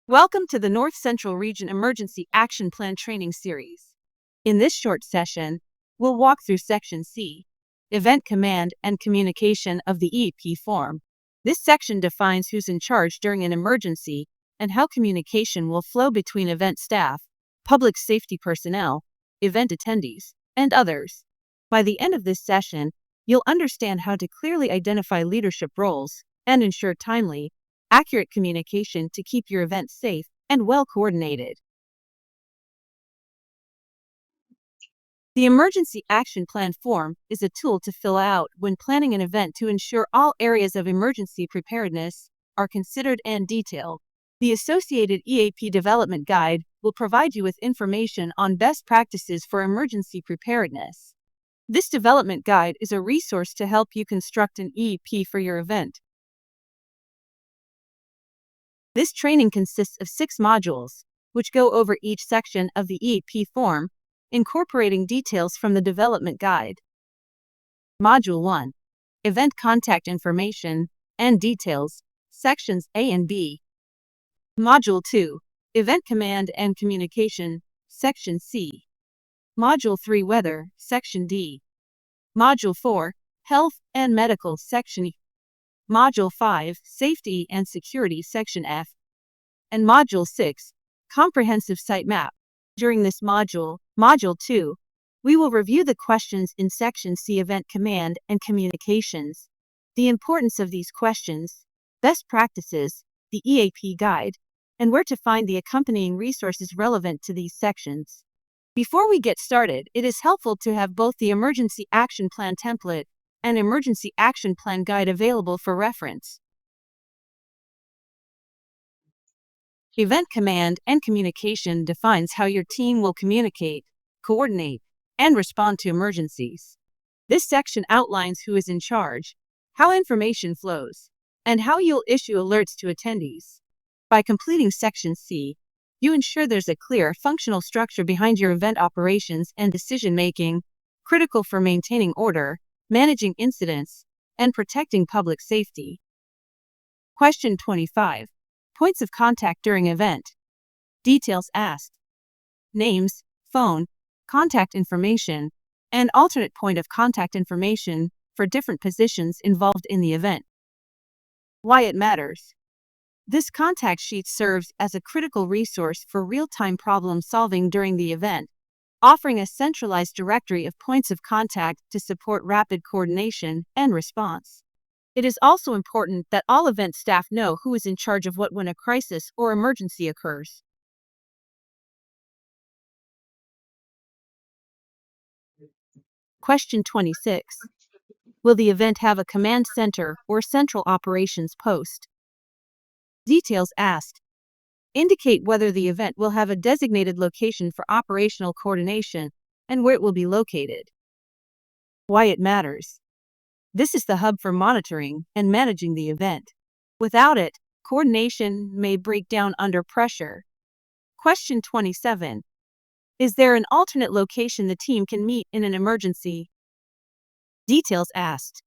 Welcome to the North Central Region Emergency Action Plan Training Series. In this short session, we'll walk through Section C, Event Command and Communication of the EAP form. This section defines who's in charge during an emergency and how communication will flow between event staff, public safety personnel, event attendees, and others. By the end of this session, you'll understand how to clearly identify leadership roles and ensure timely, accurate communication to keep your event safe and well coordinated. The Emergency Action Plan form is a tool to fill out when planning an event to ensure all areas of emergency preparedness are considered and detailed. The associated EAP development guide will provide you with information on best practices for emergency preparedness. This development guide is a resource to help you construct an EAP for your event. This training consists of 6 modules, which go over each section of the EAP form, incorporating details from the development guide. Module 1, Event Contact Information and Details, Sections A and B. Module 2, Event Command and Communication, Section C. Module 3, Weather, Section D. Module 4, Health and Medical, Section E. Module 5, Safety and Security, Section F. And Module 6, Comprehensive Site Map. During this module, Module 2, we will review the questions in Section C, Event Command and Communications, the importance of these questions, best practices, the EAP guide, and where to find the accompanying resources relevant to these sections. Before we get started, it is helpful to have both the Emergency Action Plan template and Emergency Action Plan guide available for reference. Event Command and Communication defines how your team will communicate, coordinate, and respond to emergencies. This section outlines who is in charge, how information flows, and how you'll issue alerts to attendees. By completing Section C, you ensure there's a clear, functional structure behind your event operations and decision-making, critical for maintaining order, managing incidents, and protecting public safety. Question 25. Points of contact during event. Details asked. Names, phone, contact information, and alternate point of contact information for different positions involved in the event. Why it matters. This contact sheet serves as a critical resource for real-time problem solving during the event, offering a centralized directory of points of contact to support rapid coordination and response. It is also important that all event staff know who is in charge of what when a crisis or emergency occurs. Question 26. Will the event have a command center or central operations post? Details asked. Indicate whether the event will have a designated location for operational coordination and where it will be located. Why it matters. This is the hub for monitoring and managing the event. Without it, coordination may break down under pressure. Question 27. Is there an alternate location the team can meet in an emergency? Details asked.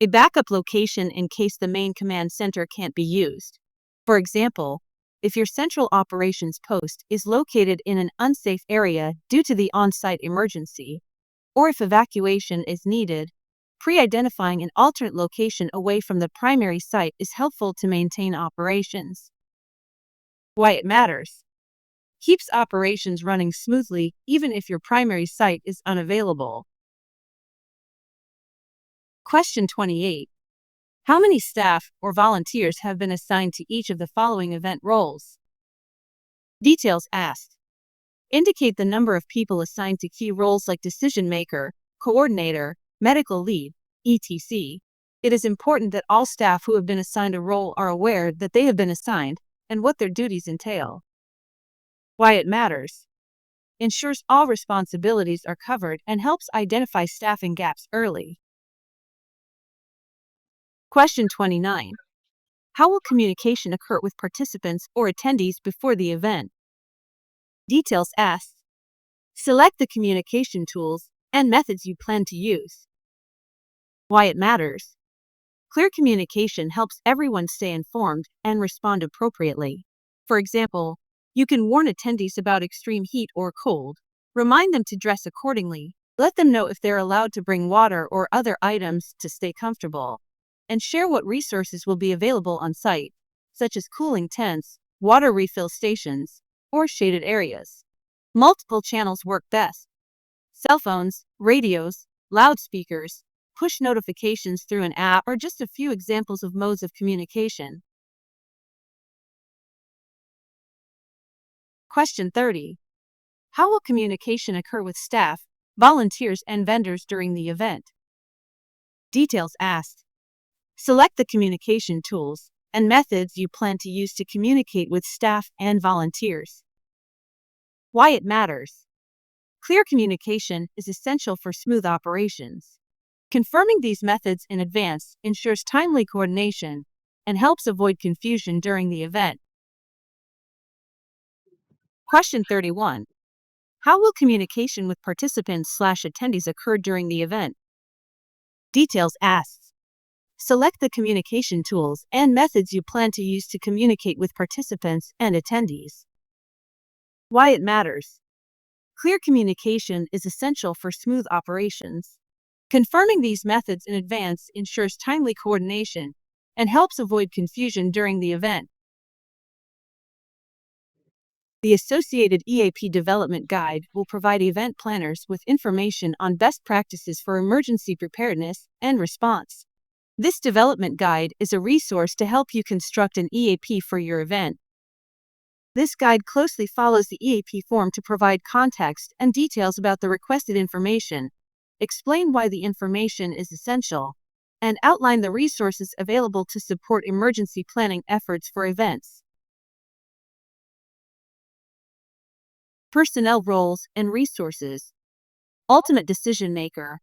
A backup location in case the main command center can't be used. For example, if your central operations post is located in an unsafe area due to the on-site emergency, or if evacuation is needed, pre-identifying an alternate location away from the primary site is helpful to maintain operations. Why it matters. Keeps operations running smoothly even if your primary site is unavailable. Question 28. How many staff or volunteers have been assigned to each of the following event roles? Details asked. Indicate the number of people assigned to key roles like decision maker, coordinator, medical lead, etc. It is important that all staff who have been assigned a role are aware that they have been assigned and what their duties entail. Why it matters. Ensures all responsibilities are covered and helps identify staffing gaps early. Question 29. How will communication occur with participants or attendees before the event? Details asked. Select the communication tools and methods you plan to use. Why it matters. Clear communication helps everyone stay informed and respond appropriately. For example, you can warn attendees about extreme heat or cold, remind them to dress accordingly, let them know if they're allowed to bring water or other items to stay comfortable, and share what resources will be available on site, such as cooling tents, water refill stations, or shaded areas. Multiple channels work best. Cell phones, radios, loudspeakers, push notifications through an app are just a few examples of modes of communication. Question 30. How will communication occur with staff, volunteers, and vendors during the event? Details asked. Select the communication tools and methods you plan to use to communicate with staff and volunteers. Why it matters. Clear communication is essential for smooth operations. Confirming these methods in advance ensures timely coordination and helps avoid confusion during the event. Question 31. How will communication with participants/attendees occur during the event? Details asked. Select the communication tools and methods you plan to use to communicate with participants and attendees. Why it matters. Clear communication is essential for smooth operations. Confirming these methods in advance ensures timely coordination and helps avoid confusion during the event. The associated EAP development guide will provide event planners with information on best practices for emergency preparedness and response. This development guide is a resource to help you construct an EAP for your event. This guide closely follows the EAP form to provide context and details about the requested information, explain why the information is essential, and outline the resources available to support emergency planning efforts for events. Personnel roles and resources. Ultimate decision maker.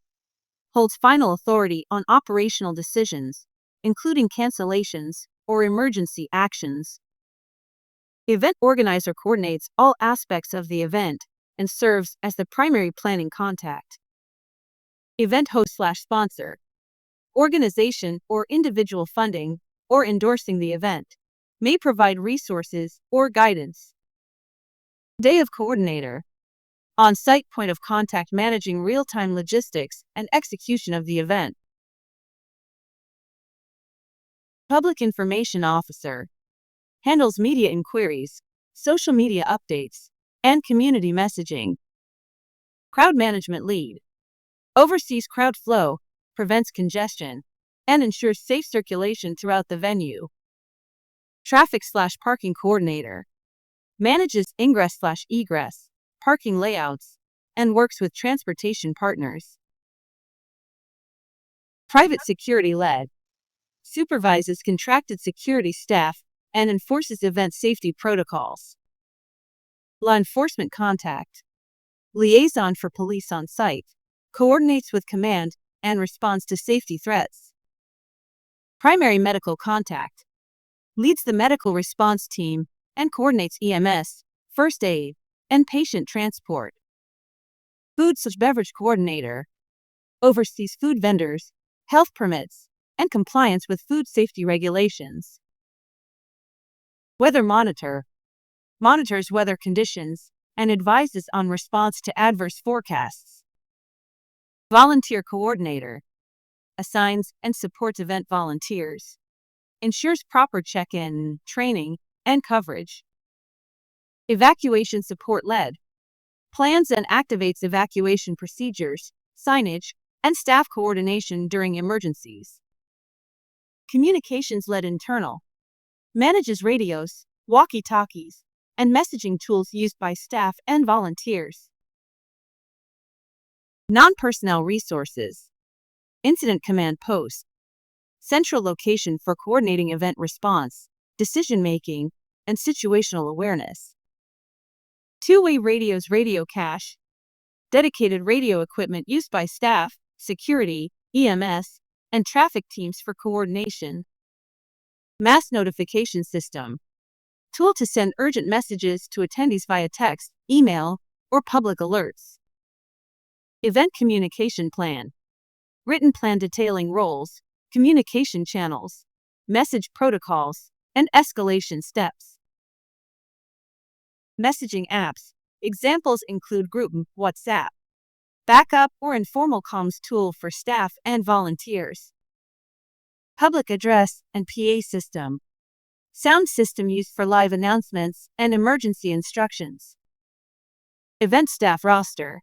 Holds final authority on operational decisions, including cancellations or emergency actions. Event organizer coordinates all aspects of the event and serves as the primary planning contact. Event host/sponsor. Organization or individual funding or endorsing the event may provide resources or guidance. Day of coordinator. On-site point of contact managing real-time logistics and execution of the event. Public information officer. Handles media inquiries, social media updates, and community messaging. Crowd management lead. Oversees crowd flow, prevents congestion, and ensures safe circulation throughout the venue. Traffic/parking coordinator. Manages ingress/egress, parking layouts, and works with transportation partners. Private security lead. Supervises contracted security staff and enforces event safety protocols. Law enforcement contact. Liaison for police on site. Coordinates with command and responds to safety threats. Primary medical contact. Leads the medical response team and coordinates EMS, first aid, and patient transport. Food/beverage coordinator. Oversees food vendors, health permits, and compliance with food safety regulations. Weather monitor. Monitors weather conditions and advises on response to adverse forecasts. Volunteer coordinator. Assigns and supports event volunteers. Ensures proper check-in, training, and coverage. Evacuation support lead. Plans and activates evacuation procedures, signage, and staff coordination during emergencies. Communications lead internal. Manages radios, walkie-talkies, and messaging tools used by staff and volunteers. Non-personnel resources. Incident command post. Central location for coordinating event response, decision-making, and situational awareness. Two-way radios radio cache. Dedicated radio equipment used by staff, security, EMS, and traffic teams for coordination. Mass notification system. Tool to send urgent messages to attendees via text, email, or public alerts. Event communication plan. Written plan detailing roles, communication channels, message protocols, and escalation steps. Messaging apps. Examples include Group WhatsApp, backup or informal comms tool for staff and volunteers. Public address and PA system. Sound system used for live announcements and emergency instructions. Event staff roster.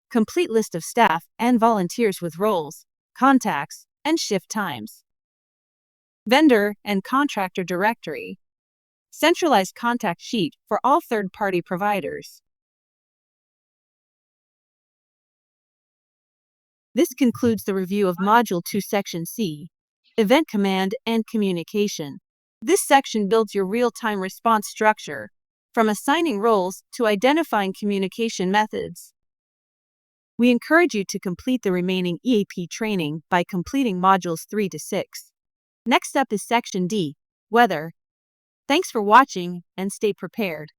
Complete list of staff and volunteers with roles, contacts, and shift times. Vendor and contractor directory. Centralized contact sheet for all third-party providers. This concludes the review of Module 2 Section C, Event Command and Communication. This section builds your real-time response structure, from assigning roles to identifying communication methods. We encourage you to complete the remaining EAP training by completing Modules 3 to 6. Next up is Section D, Weather. Thanks for watching and stay prepared.